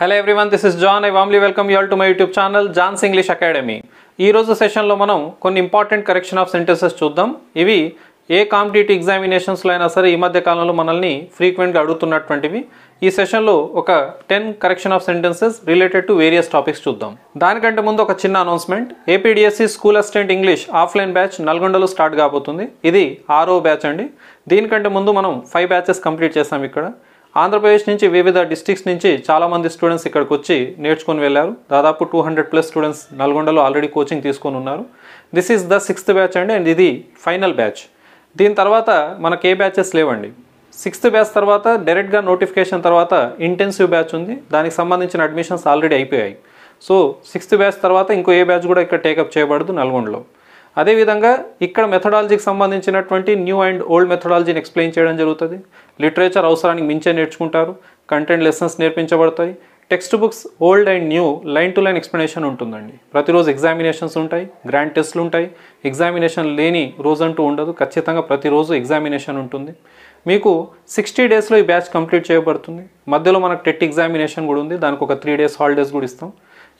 Hello everyone, this is John. I warmly welcome you all to my YouTube channel, John's English Academy. ఈ రోజు సెషన్లో మనం కొన్ని important correction of sentences చూద్దాం. ఇవి ఏ కాంపిటేటివ్ ఎగ్జామినేషన్స్లో అయినా సరే ఈ మధ్య కాలంలో మనల్ని ఫ్రీక్వెంట్గా అడుగుతున్నటువంటివి. ఈ సెషన్లో ఒక 10 correction of sentences related to various topics చూద్దాం. దానికంటే ముందు ఒక చిన్న announcement. AP DSC school assistant English offline batch నల్గొండలో స్టార్ట్ కాబోతుంది. ఇది 6వ బ్యాచ్ అండి. దీనికంటే ముందు మనం 5 బ్యాచెస్ కంప్లీట్ చేసాం. ఇక్కడ ఆంధ్రప్రదేశ్ నుంచి వివిధ డిస్ట్రిక్ట్స్ నుంచి చాలామంది స్టూడెంట్స్ ఇక్కడికి వచ్చి నేర్చుకొని వెళ్ళారు. దాదాపు 200+ స్టూడెంట్స్ నల్గొండలో ఆల్రెడీ కోచింగ్ తీసుకొని ఉన్నారు. This is the 6th batch అండి, అండ్ ఇది ఫైనల్ బ్యాచ్. దీని తర్వాత మనకి ఏ బ్యాచెస్ లేవండి. 6th బ్యాచ్ తర్వాత డైరెక్ట్గా నోటిఫికేషన్ తర్వాత ఇంటెన్సివ్ బ్యాచ్ ఉంది. దానికి సంబంధించిన అడ్మిషన్స్ ఆల్రెడీ అయిపోయాయి. సో 6th బ్యాచ్ తర్వాత ఇంకో ఏ బ్యాచ్ కూడా ఇక్కడ టేకప్ చేయబడదు నల్గొండలో. అదేవిధంగా ఇక్కడ మెథడాలజీకి సంబంధించినటువంటి న్యూ అండ్ ఓల్డ్ మెథడాలజీని ఎక్స్ప్లెయిన్ చేయడం జరుగుతుంది. లిటరేచర్ అవసరానికి మించే నేర్చుకుంటారు. కంటెంట్ లెసన్స్ నేర్పించబడతాయి. Text books old and new line to line explanation ఉంటుందండి. ప్రతిరోజు ఎగ్జామినేషన్స్ ఉంటాయి, గ్రాండ్ టెస్ట్లు ఉంటాయి. ఎగ్జామినేషన్ లేని రోజంటూ ఉండదు. ఖచ్చితంగా ప్రతిరోజు ఎగ్జామినేషన్ ఉంటుంది. మీకు 60 డేస్లో ఈ బ్యాచ్ కంప్లీట్ చేయబడుతుంది. మధ్యలో మనకు టెట్ ఎగ్జామినేషన్ కూడా ఉంది. దానికి ఒక 3 డేస్ హాలిడేస్ కూడా ఇస్తాం.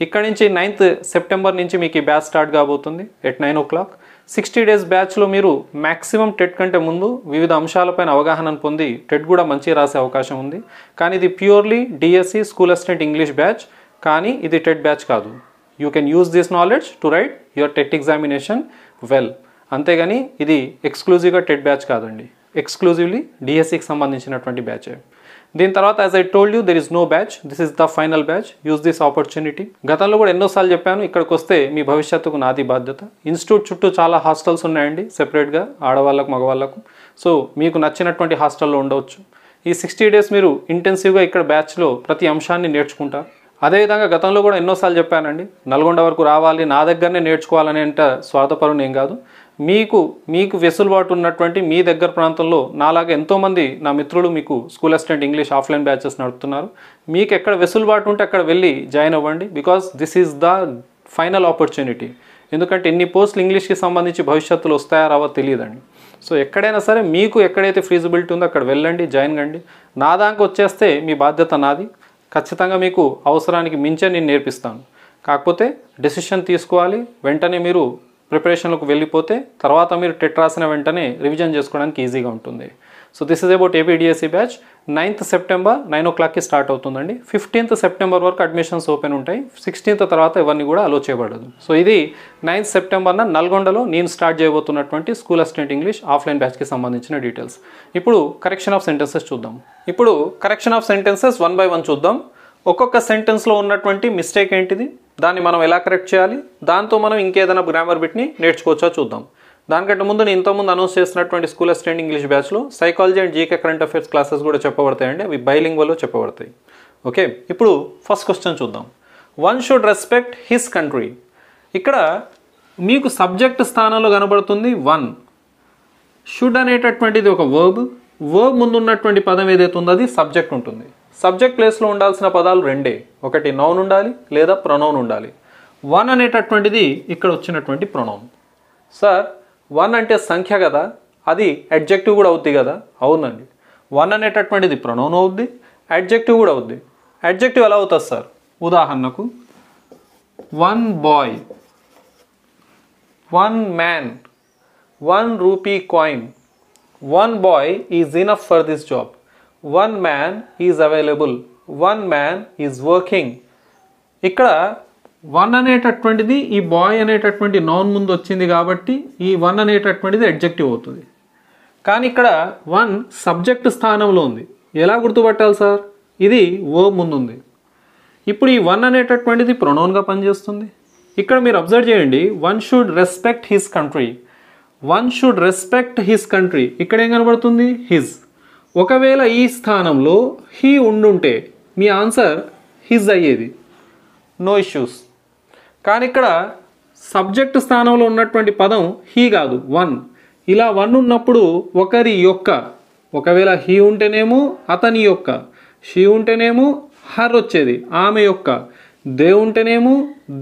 ఇక్కడ నుంచి 9th సెప్టెంబర్ నుంచి మీకు ఈ బ్యాచ్ స్టార్ట్ కాబోతుంది at 9 o'clock. 60 డేస్ బ్యాచ్లో మీరు మ్యాక్సిమం టెట్ కంటే ముందు వివిధ అంశాలపైన అవగాహనను పొంది టెట్ కూడా మంచిగా రాసే అవకాశం ఉంది. కానీ ఇది purely DSC school assistant English batch, కానీ ఇది టెట్ బ్యాచ్ కాదు. You can use this knowledge to right your TET examination well. అంతేగాని ఇది ఎక్స్క్లూజివ్గా టెట్ బ్యాచ్ కాదండి. ఎక్స్క్లూజివ్లీ డిఎస్సికి సంబంధించినటువంటి బ్యాచ్. దీని తర్వాత as I told you there is no batch. This is the final batch. Use this opportunity. గతంలో కూడా ఎన్నోసార్లు చెప్పాను, ఇక్కడికి వస్తే మీ భవిష్యత్తుకు నాది బాధ్యత. ఇన్స్టిట్యూట్ చుట్టూ చాలా హాస్టల్స్ ఉన్నాయండి సెపరేట్గా ఆడవాళ్ళకు మగవాళ్ళకు. సో మీకు నచ్చినటువంటి హాస్టల్లో ఉండవచ్చు. ఈ 60 డేస్ మీరు ఇంటెన్సివ్గా ఇక్కడ బ్యాచ్లో ప్రతి అంశాన్ని నేర్చుకుంటారు. అదేవిధంగా గతంలో కూడా ఎన్నోసార్లు చెప్పానండి, నల్గొండ వరకు రావాలి, నా దగ్గరనే నేర్చుకోవాలని అంటే స్వార్థపరం ఏం కాదు. మీకు వెసులుబాటు ఉన్నటువంటి మీ దగ్గర ప్రాంతంలో నాలాగా ఎంతోమంది నా మిత్రులు మీకు school assistant English offline batches నడుపుతున్నారు. మీకు ఎక్కడ వెసులుబాటు ఉంటే అక్కడ వెళ్ళి జాయిన్ అవ్వండి. Because this is the final opportunity. ఎందుకంటే ఎన్ని పోస్టులు ఇంగ్లీష్కి సంబంధించి భవిష్యత్తులో వస్తాయో రావో తెలియదండి. సో ఎక్కడైనా సరే మీకు ఎక్కడైతే ఫీజిబిలిటీ ఉందో అక్కడ వెళ్ళండి, జాయిన్ కండి. నా దానికి వచ్చేస్తే మీ బాధ్యత నాది. ఖచ్చితంగా మీకు అవసరానికి మించే నేను నేర్పిస్తాను. కాకపోతే డెసిషన్ తీసుకోవాలి. వెంటనే మీరు ప్రిపరేషన్లోకి వెళ్ళిపోతే తర్వాత మీరు టెట్ రాసిన వెంటనే రివిజన్ చేసుకోవడానికి ఈజీగా ఉంటుంది. So this is about APDSC batch. 9th September 9 o'clockకి స్టార్ట్ అవుతుందండి. 15th సెప్టెంబర్ వరకు అడ్మిషన్స్ ఓపెన్ ఉంటాయి. 16th తర్వాత ఎవరిని కూడా అలో చేయబడదు. సో ఇది 9th సెప్టెంబర్న నల్గొండలో నేను స్టార్ట్ చేయబోతున్నటువంటి స్కూల్ అసిస్టెంట్ ఇంగ్లీష్ ఆఫ్లైన్ బ్యాచ్కి సంబంధించిన డీటెయిల్స్. ఇప్పుడు కరెక్షన్ ఆఫ్ సెంటెన్సెస్ చూద్దాం. ఇప్పుడు కరెక్షన్ ఆఫ్ సెంటెన్సెస్ 1 by 1 చూద్దాం. ఒక్కొక్క సెంటెన్స్లో ఉన్నటువంటి మిస్టేక్ ఏంటిది, దాన్ని మనం ఎలా కరెక్ట్ చేయాలి, దాంతో మనం ఇంకేదైనా గ్రామర్ బిట్ని నేర్చుకోవచ్చో చూద్దాం. దానికంటే ముందు నేను ఇంతకుముందు అనౌన్స్ చేసినటువంటి స్కూల్ అసిస్టెంట్ ఇంగ్లీష్ బ్యాచ్లో psychology and GK current affairs classes కూడా చెప్పబడతాయండి. అవి బైలింగ్వల్లో చెప్పబడతాయి. ఓకే, ఇప్పుడు ఫస్ట్ క్వశ్చన్ చూద్దాం. One should respect his country. ఇక్కడ మీకు సబ్జెక్ట్ స్థానంలో కనబడుతుంది వన్. షుడ్ అనేటటువంటిది ఒక వర్బ్ ముందు ఉన్నటువంటి పదం ఏదైతే ఉందో అది సబ్జెక్ట్ ఉంటుంది. సబ్జెక్ట్ ప్లేస్లో ఉండాల్సిన పదాలు రెండే, ఒకటి నౌన్ ఉండాలి లేదా ప్రొనౌన్ ఉండాలి. వన్ అనేటటువంటిది ఇక్కడ వచ్చినటువంటి ప్రొనౌన్. సార్ 1 అంటే సంఖ్య కదా, అది అడ్జెక్టివ్ కూడా అవుద్ది కదా. అవునండి, 1 అనేటటువంటిది ప్రొనౌన్ అవుద్ది, అడ్జెక్టివ్ కూడా అవుద్ది. అడ్జెక్టివ్ ఎలా అవుతుంది సార్? ఉదాహరణకు 1 boy, 1 man, 1 rupee coin. 1 boy is enough for this job. 1 man is available. 1 man is working. ఇక్కడ 1 అనేటటువంటిది ఈ బాయ్ అనేటటువంటి నౌన్ ముందు వచ్చింది కాబట్టి ఈ 1 అనేటటువంటిది అడ్జెక్టివ్ అవుతుంది. కానీ ఇక్కడ 1 సబ్జెక్ట్ స్థానంలో ఉంది. ఎలా గుర్తుపట్టాలి సార్? ఇది వర్బ్ ముందు ఉంది. ఇప్పుడు ఈ 1 అనేటటువంటిది ప్రొనౌన్గా పనిచేస్తుంది. ఇక్కడ మీరు అబ్జర్వ్ చేయండి, 1 should respect his country. 1 should respect his country. ఇక్కడ ఏం కనబడుతుంది? హిజ్. ఒకవేళ ఈ స్థానంలో హీ ఉండుంటే మీ ఆన్సర్ హిజ్ అయ్యేది, నో ఇష్యూస్. కానీ ఇక్కడ సబ్జెక్ట్ స్థానంలో ఉన్నటువంటి పదం హీ కాదు, 1. ఇలా 1 ఉన్నప్పుడు ఒకరి యొక్క, ఒకవేళ హీ ఉంటేనేమో అతని యొక్క, షీ ఉంటేనేమో హర్ వచ్చేది, ఆమె యొక్క, దే ఉంటేనేమో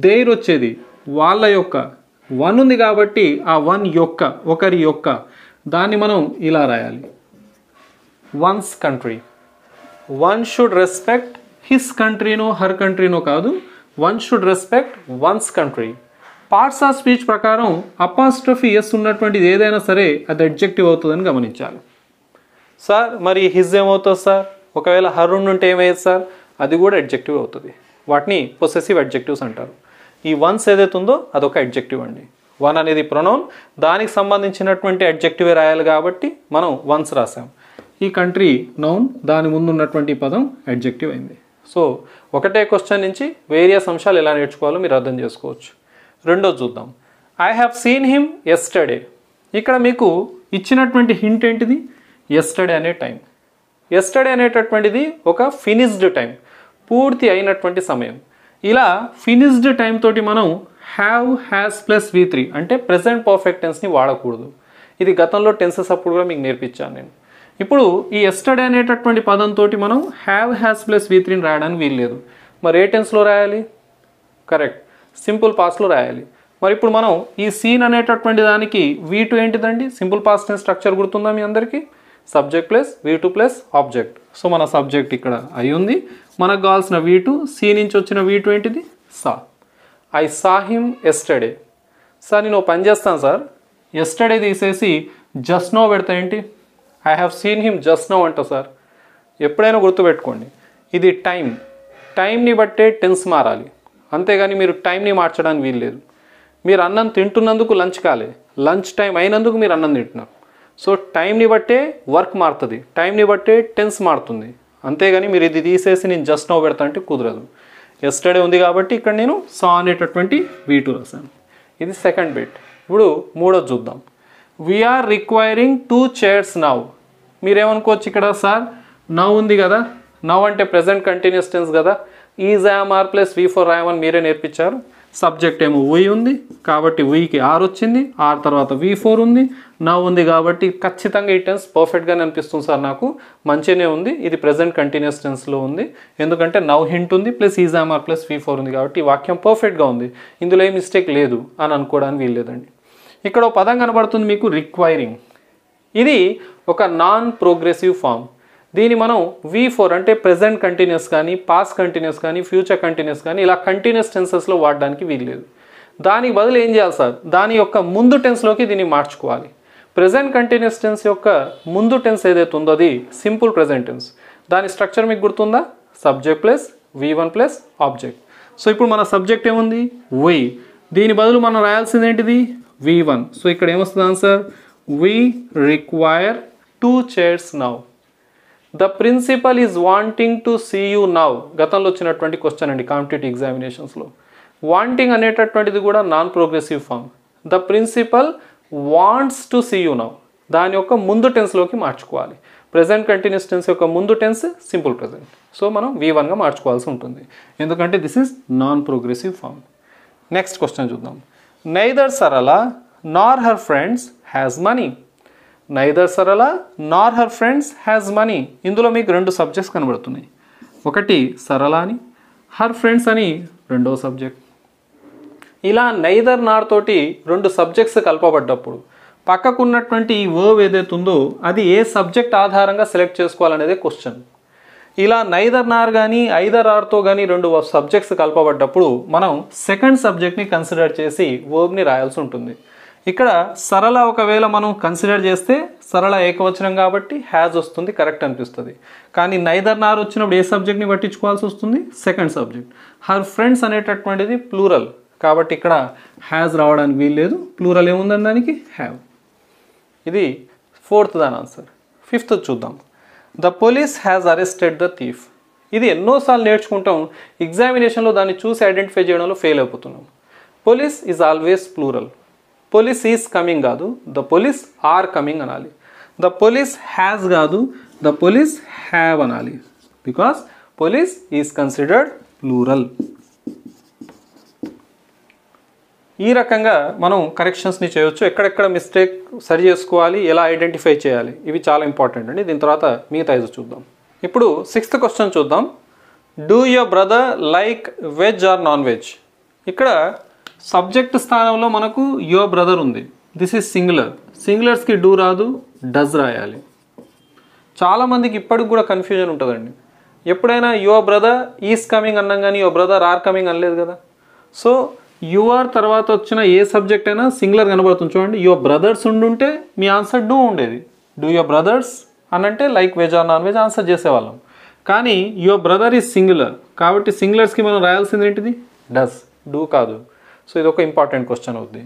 దేర్ వచ్చేది, వాళ్ళ యొక్క. 1 ఉంది కాబట్టి ఆ 1 యొక్క, ఒకరి యొక్క, దాన్ని మనం ఇలా రాయాలి, one's country. One should respect his కంట్రీనో హర్ కంట్రీనో కాదు, one should respect one's country. Parts of speech ప్రకారం అపాస్ట్రఫీ ఎస్ ఉన్నటువంటిది ఏదైనా సరే అది అడ్జెక్టివ్ అవుతుందని గమనించాలి. సార్ మరి హిజ్ ఏమవుతుంది సార్? ఒకవేళ హర్ ఉంటే ఏమయ్యేది సార్? అది కూడా అడ్జెక్టివ్ అవుతుంది. వాటిని పొసెసివ్ అడ్జెక్టివ్స్ అంటారు. ఈ వన్స్ ఏదైతే ఉందో అదొక అడ్జెక్టివ్ అండి. వన్ అనేది ప్రొనౌన్, దానికి సంబంధించినటువంటి అడ్జెక్టివే రాయాలి కాబట్టి మనం వన్స్ రాసాం. ఈ కంట్రీ నౌన్, దాని ముందు ఉన్నటువంటి పదం అడ్జెక్టివ్ అయింది. సో ఒకటే క్వశ్చన్ నుంచి వేరియస్ అంశాలు ఎలా నేర్చుకోవాలో మీరు అర్థం చేసుకోవచ్చు. రెండోది చూద్దాం. I have seen him yesterday. ఇక్కడ మీకు ఇచ్చినటువంటి హింట్ ఏంటిది? ఎస్టర్డే అనే టైం. ఎస్టర్డే అనేటటువంటిది ఒక ఫినిష్డ్ టైం, పూర్తి అయినటువంటి సమయం. ఇలా ఫినిష్డ్ టైం తోటి మనం హ్యావ్, హ్యాస్ ప్లస్ V3 అంటే ప్రెజెంట్ పర్ఫెక్ట్ టెన్స్ని వాడకూడదు. ఇది గతంలో టెన్సెస్ అప్పుడు కూడా మీకు నేర్పించాను నేను. ఇప్పుడు ఈ ఎస్టర్డే అనేటటువంటి పదంతో మనం హ్యావ్, హ్యాస్ ప్లస్ V3ని రాయడానికి వీల్లేదు. మరి ఏ టెన్స్లో రాయాలి? కరెక్ట్, సింపుల్ పాస్ట్లో రాయాలి. మరి ఇప్పుడు మనం ఈ సీన్ అనేటటువంటి దానికి V2 ఏంటిదండి? సింపుల్ పాస్ట్ టెన్స్ స్ట్రక్చర్ గుర్తుందా మీ అందరికీ? Subject plus V2 plus object. So మన సబ్జెక్ట్ ఇక్కడ అయి ఉంది, మనకు కావాల్సిన V2, సీ నుంచి వచ్చిన V2 ఏంటిది? Saw. I saw him yesterday. Sir నేను పని చేస్తాను సార్, ఎస్టర్డే తీసేసి జస్ట్ నో పెడతా ఏంటి? I have seen him just now అంట సార్. ఎప్పుడైనా గుర్తుపెట్టుకోండి, ఇది టైంని బట్టే టెన్స్ మారాలి, అంతేగాని మీరు టైంని మార్చడానికి వీల్లేదు. మీరు అన్నం తింటున్నందుకు లంచ్ కాలే, లంచ్ టైం అయినందుకు మీరు అన్నం తింటున్నారు. సో టైంని బట్టే వర్క్ మారుతుంది, టైంని బట్టే టెన్స్ మారుతుంది, అంతేగాని మీరు ఇది తీసేసి నేను జస్ట్ నో పెడతా అంటే కుదరదు. ఎస్టర్డే ఉంది కాబట్టి ఇక్కడ నేను సా అనేటటువంటి V2 రాశాను. ఇది సెకండ్ బిట్. ఇప్పుడు మూడోది చూద్దాం. We are requiring 2 chairs now. మీరేమనుకోవచ్చు ఇక్కడ, సార్ నౌ ఉంది కదా, నౌ అంటే ప్రెజెంట్ కంటిన్యూస్ టెన్స్ కదా, is am are plus V4 రాయమని మీరే నేర్పించారు. సబ్జెక్ట్ ఏమో వీ ఉంది కాబట్టి వీకి ఆర్ వచ్చింది, ఆర్ తర్వాత V4 ఉంది, నౌ ఉంది కాబట్టి ఖచ్చితంగా ఈ టెన్స్ పర్ఫెక్ట్గానే అనిపిస్తుంది సార్, నాకు మంచిగానే ఉంది, ఇది ప్రెజెంట్ కంటిన్యూస్ టెన్స్లో ఉంది, ఎందుకంటే నౌ హింట్ ఉంది plus is am are plus V4 ఉంది కాబట్టి ఈ వాక్యం పర్ఫెక్ట్గా ఉంది, ఇందులో ఏ మిస్టేక్ లేదు అని అనుకోవడానికి వీల్లేదండి. ఇక్కడ ఒక పదం కనబడుతుంది మీకు, రిక్వైరింగ్. ఇది ఒక నాన్ ప్రోగ్రెసివ్ ఫామ్. దీన్ని మనం V4 అంటే ప్రెజెంట్ కంటిన్యూస్ కానీ, పాస్ట్ కంటిన్యూస్ కానీ, ఫ్యూచర్ కంటిన్యూస్ కానీ ఇలా కంటిన్యూస్ టెన్సెస్లో వాడడానికి వీల్లేదు. దానికి బదులు ఏం చేయాలి సార్? దాని యొక్క ముందు టెన్స్లోకి దీన్ని మార్చుకోవాలి. ప్రెజెంట్ కంటిన్యూస్ టెన్స్ యొక్క ముందు టెన్స్ ఏదైతే ఉందో అది సింపుల్ ప్రెజెంట్ టెన్స్. దాని స్ట్రక్చర్ మీకు గుర్తుందా? Subject plus V1 plus object. So ఇప్పుడు మన సబ్జెక్ట్ ఏముంది? వీ. దీని బదులు మనం రాయాల్సింది ఏంటిది? V1. సో ఇక్కడ ఏమొస్తుంది answer? We require 2 chairs now. The principal is wanting to see you now. గతంలో వచ్చినటువంటి క్వశ్చన్ అండి కాంపిటేటివ్ ఎగ్జామినేషన్స్లో. వాంటింగ్ అనేటటువంటిది కూడా non progressive form. The principal wants to see you now. దాని యొక్క ముందు టెన్స్లోకి మార్చుకోవాలి. ప్రెజెంట్ కంటిన్యూస్ టెన్స్ యొక్క ముందు టెన్స్ సింపుల్ ప్రెజెంట్. సో మనం V1గా మార్చుకోవాల్సి ఉంటుంది, ఎందుకంటే this is non progressive form. Next question చూద్దాం. Neither Sarala nor her friends has money. Neither Sarala nor her friends has money. ఇందులో మీకు 2 సబ్జెక్ట్స్ కనబడుతున్నాయి. ఒకటి సరళ అని, హర్ ఫ్రెండ్స్ అని రెండో సబ్జెక్ట్. ఇలా నైదర్ నార్ తోటి 2 సబ్జెక్ట్స్ కలపబడ్డప్పుడు పక్కకున్నటువంటి ఈ వర్బ్ ఏదైతే ఉందో అది ఏ సబ్జెక్ట్ ఆధారంగా సెలెక్ట్ చేసుకోవాలనేదే క్వశ్చన్. ఇలా నైదర్ నార్ కానీ ఐదర్ ఆర్తో కానీ 2 సబ్జెక్ట్స్ కలపబడ్డప్పుడు మనం సెకండ్ సబ్జెక్ట్ని కన్సిడర్ చేసి వర్బ్ని రాయాల్సి ఉంటుంది. ఇక్కడ సరళ ఒకవేళ మనం కన్సిడర్ చేస్తే సరళ ఏకవచనం కాబట్టి హ్యాజ్ వస్తుంది, కరెక్ట్ అనిపిస్తుంది. కానీ నైదర్ నార్ వచ్చినప్పుడు ఏ సబ్జెక్ట్ని పట్టించుకోవాల్సి వస్తుంది? Second subject. హర్ ఫ్రెండ్స్ అనేటటువంటిది ప్లూరల్ కాబట్టి ఇక్కడ హ్యాజ్ రావడానికి వీల్లేదు, ప్లూరల్ ఏముందని దానికి? హ్యావ్. ఇది 4th దాని ఆన్సర్. 5th చూద్దాం. The police has arrested the thief. ఇది ఎన్నోసార్లు నేర్చుకుంటాం, ఎగ్జామినేషన్లో దాన్ని చూసి ఐడెంటిఫై చేయడంలో ఫెయిల్ అయిపోతున్నాం. Police is always plural. Police is coming కాదు, ద పోలీస్ ఆర్ కమింగ్ అనాలి. ద పోలీస్ హ్యాజ్ కాదు, ద పోలీస్ హ్యావ్ అనాలి, because police is considered plural. ఈ రకంగా మనం కరెక్షన్స్ని చేయొచ్చు. ఎక్కడెక్కడ మిస్టేక్ సరి చేసుకోవాలి, ఎలా ఐడెంటిఫై చేయాలి, ఇవి చాలా ఇంపార్టెంట్ అండి. దీని తర్వాత మిగతా ఐదు చూద్దాం. ఇప్పుడు 6th క్వశ్చన్ చూద్దాం. Do your brother like veg or non veg? ఇక్కడ సబ్జెక్ట్ స్థానంలో మనకు యువర్ బ్రదర్ ఉంది. This is singular. సింగులర్స్కి డూ రాదు, డస్ రాయాలి. చాలామందికి ఇప్పటికి కూడా కన్ఫ్యూజన్ ఉంటుందండి. ఎప్పుడైనా యువర్ బ్రదర్ ఈజ్ కమింగ్ అన్నాం కానీ యువర్ బ్రదర్ ఆర్ కమింగ్ అనలేదు కదా. సో యువర్ తర్వాత వచ్చిన ఏ సబ్జెక్ట్ అయినా సింగులర్ కనబడుతుంది చూడండి. యువర్ బ్రదర్స్ ఉండుంటే మీ ఆన్సర్ డూ ఉండేది. డూ యువర్ బ్రదర్స్ అనంటే like veg or non veg answer చేసేవాళ్ళం. కానీ యువర్ బ్రదర్ ఈజ్ సింగులర్ కాబట్టి సింగులర్స్కి మనం రాయాల్సింది ఏంటిది? డస్, డూ కాదు. సో ఇది ఒక ఇంపార్టెంట్ క్వశ్చన్ అవుద్ది.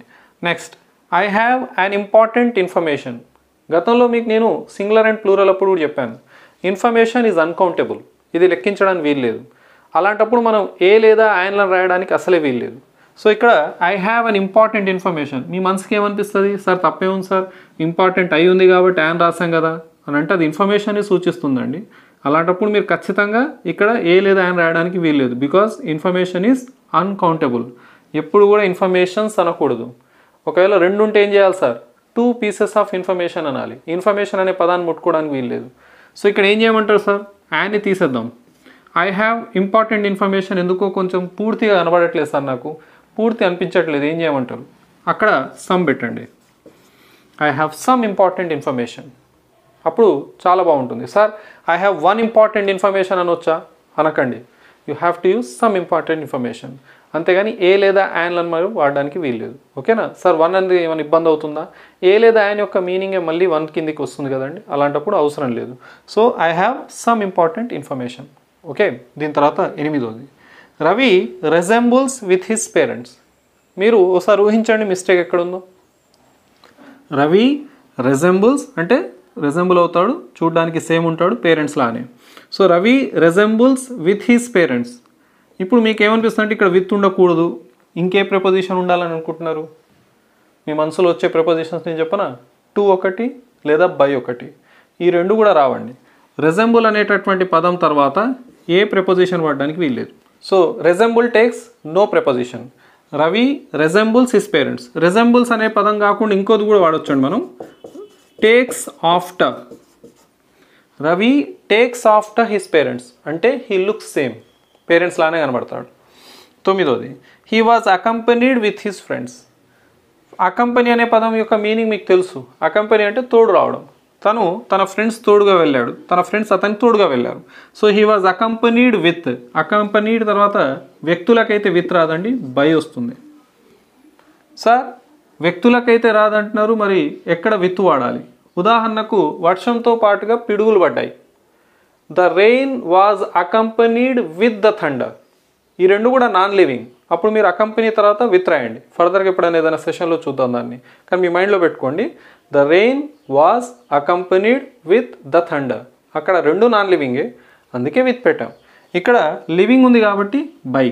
Next, I have an important information. గతంలో మీకు నేను సింగులర్ అండ్ ప్లూరల్ అప్పుడు కూడా చెప్పాను. ఇన్ఫర్మేషన్ ఈజ్ అన్కౌంటబుల్, ఇది లెక్కించడానికి వీల్లేదు. అలాంటప్పుడు మనం ఏ లేదా ఆయనలను రాయడానికి అసలే వీల్లేదు. సో ఇక్కడ I have an important information. మీ మనసుకి ఏమనిపిస్తుంది? సార్ తప్పే ఉంది సార్, ఇంపార్టెంట్ అయి ఉంది కాబట్టి ఆయన రాసాం కదా అని అంటే అది ఇన్ఫర్మేషన్ని సూచిస్తుందండి. అలాంటప్పుడు మీరు ఖచ్చితంగా ఇక్కడ ఏ లేదా ఆయన రాయడానికి వీల్లేదు. Because information is uncountable. ఎప్పుడు కూడా ఇన్ఫర్మేషన్స్ అనకూడదు. ఒకవేళ రెండు ఉంటే ఏం చేయాలి సార్? 2 pieces ఆఫ్ ఇన్ఫర్మేషన్ అనాలి. ఇన్ఫర్మేషన్ అనే పదాన్ని ముట్టుకోవడానికి వీల్లేదు. సో ఇక్కడ ఏం చేయమంటారు సార్? ఆయన్ని తీసేద్దాం. ఐ హ్యావ్ ఇంపార్టెంట్ ఇన్ఫర్మేషన్ ఎందుకో కొంచెం పూర్తిగా కనబడట్లేదు సార్, నాకు పూర్తి అనిపించట్లేదు. ఏం చేయమంటారు? అక్కడ సమ్ పెట్టండి. I have some important information. అప్పుడు చాలా బాగుంటుంది. Sir I have 1 important information అనొచ్చా? అనకండి. You have to use some important information. అంతేగాని ఏ లేదా యాన్లను మనం వాడడానికి వీల్లేదు. ఓకేనా సార్? 1 అనేది ఏమైనా ఇబ్బంది అవుతుందా? ఏ లేదా యాన్ యొక్క మీనింగే మళ్ళీ 1 కిందికి వస్తుంది కదండి, అలాంటప్పుడు అవసరం లేదు. So I have some important information. Okay, దీని తర్వాత 8వది, Ravi resembles with his parents. మీరు ఒకసారి ఊహించండి మిస్టేక్ ఎక్కడుందో. రవి రెజెంబుల్స్ అంటే రెజెంబుల్ అవుతాడు, చూడడానికి సేమ్ ఉంటాడు పేరెంట్స్ లానే. So Ravi resembles with his parents. ఇప్పుడు మీకు ఏమనిపిస్తుంది అంటే ఇక్కడ విత్ ఉండకూడదు, ఇంకే ప్రిపోజిషన్ ఉండాలని అనుకుంటున్నారు? మీ మనసులో వచ్చే ప్రిపోజిషన్స్ నేను చెప్పనా? టు ఒకటి లేదా బై ఒకటి, ఈ రెండు కూడా రావండి. రెజెంబుల్ అనేటటువంటి పదం తర్వాత ఏ ప్రిపోజిషన్ వాడడానికి వీల్లేదు. So resemble takes no preposition. Ravi resembles his parents. Resembles అనే పదం కాకుండా ఇంకోది కూడా వాడొచ్చండి మనం, takes after. Ravi takes after his parents అంటే హీ లుక్స్ సేమ్, పేరెంట్స్ లానే కనబడతాడు. 9వది, he was accompanied with his friends. Accompany అనే పదం యొక్క మీనింగ్ మీకు తెలుసు. అకంపెనీ అంటే తోడు రావడం. తను తన ఫ్రెండ్స్ తోడుగా వెళ్ళాడు, తన ఫ్రెండ్స్ అతనికి తోడుగా వెళ్ళారు. So he was accompanied with. Accompanied తర్వాత వ్యక్తులకైతే విత్ రాదండి, బై వస్తుంది. సార్ వ్యక్తులకైతే రాదంటున్నారు, మరి ఎక్కడ విత్ వాడాలి? ఉదాహరణకు వర్షంతో పాటుగా పిడుగులు పడ్డాయి. The rain was accompanied with the thunder. ఈ రెండు కూడా నాన్ లివింగ్. అప్పుడు మీరు అకంపెనీ తర్వాత విత్ రాయండి. ఫర్దర్గా ఎప్పుడైనా ఏదైనా సెషన్లో చూద్దాం దాన్ని, కానీ మీ మైండ్లో పెట్టుకోండి. The rain was accompanied with the thunder. అక్కడ రెండు నాన్ లివింగే, అందుకే విత్ పెట్టాం. ఇక్కడ లివింగ్ ఉంది కాబట్టి by.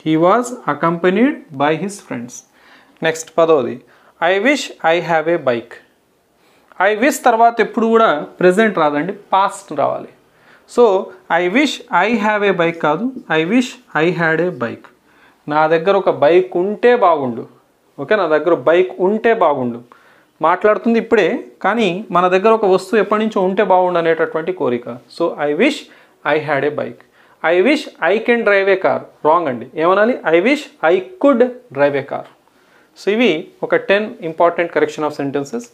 He was accompanied by his friends. Next 10వది, I wish I have a bike. I wish తర్వాత ఎప్పుడు కూడా ప్రెజెంట్ రాదండి, పాస్ట్ రావాలి. So I wish I have a bike కాదు, I wish I had a bike. నా దగ్గర ఒక బైక్ ఉంటే బాగుండు. ఓకే, నా దగ్గర బైక్ ఉంటే బాగుండు. మాట్లాడుతుంది ఇప్పుడే, కానీ మన దగ్గర ఒక వస్తువు ఎప్పటి నుంచో ఉంటే బాగుండు అనేటటువంటి కోరిక. So I wish I had a bike. I wish I can drive a car. Wrong అండి, ఏమనాలి? I wish I could drive a car. So ఇవి ఒక 10 important correction of sentences.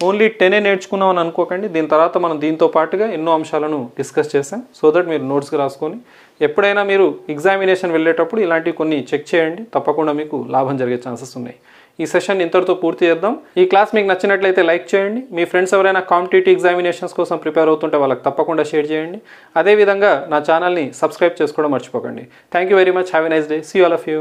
Only 10 నేర్చుకున్నాం అని అనుకోకండి. దీని తర్వాత మనం దీంతో పాటుగా ఎన్నో అంశాలను డిస్కస్ చేసాం. సో దట్ మీరు నోట్స్కి రాసుకొని ఎప్పుడైనా మీరు ఎగ్జామినేషన్ వెళ్ళేటప్పుడు ఇలాంటివి కొన్ని చెక్ చేయండి, తప్పకుండా మీకు లాభం జరిగే ఛాన్సెస్ ఉన్నాయి. ఈ సెషన్ ఇంతటితో పూర్తి చేద్దాం. ఈ క్లాస్ మీకు నచ్చినట్లయితే లైక్ చేయండి. మీ ఫ్రెండ్స్ ఎవరైనా కాంపిటేటివ్ ఎగ్జామినేషన్స్ కోసం ప్రిపేర్ అవుతుంటే వాళ్ళకి తప్పకుండా షేర్ చేయండి. అదేవిధంగా నా ఛానల్ని సబ్స్క్రైబ్ చేసుకోవడం మర్చిపోకండి. Thank you very much. Have a nice day. See all of you.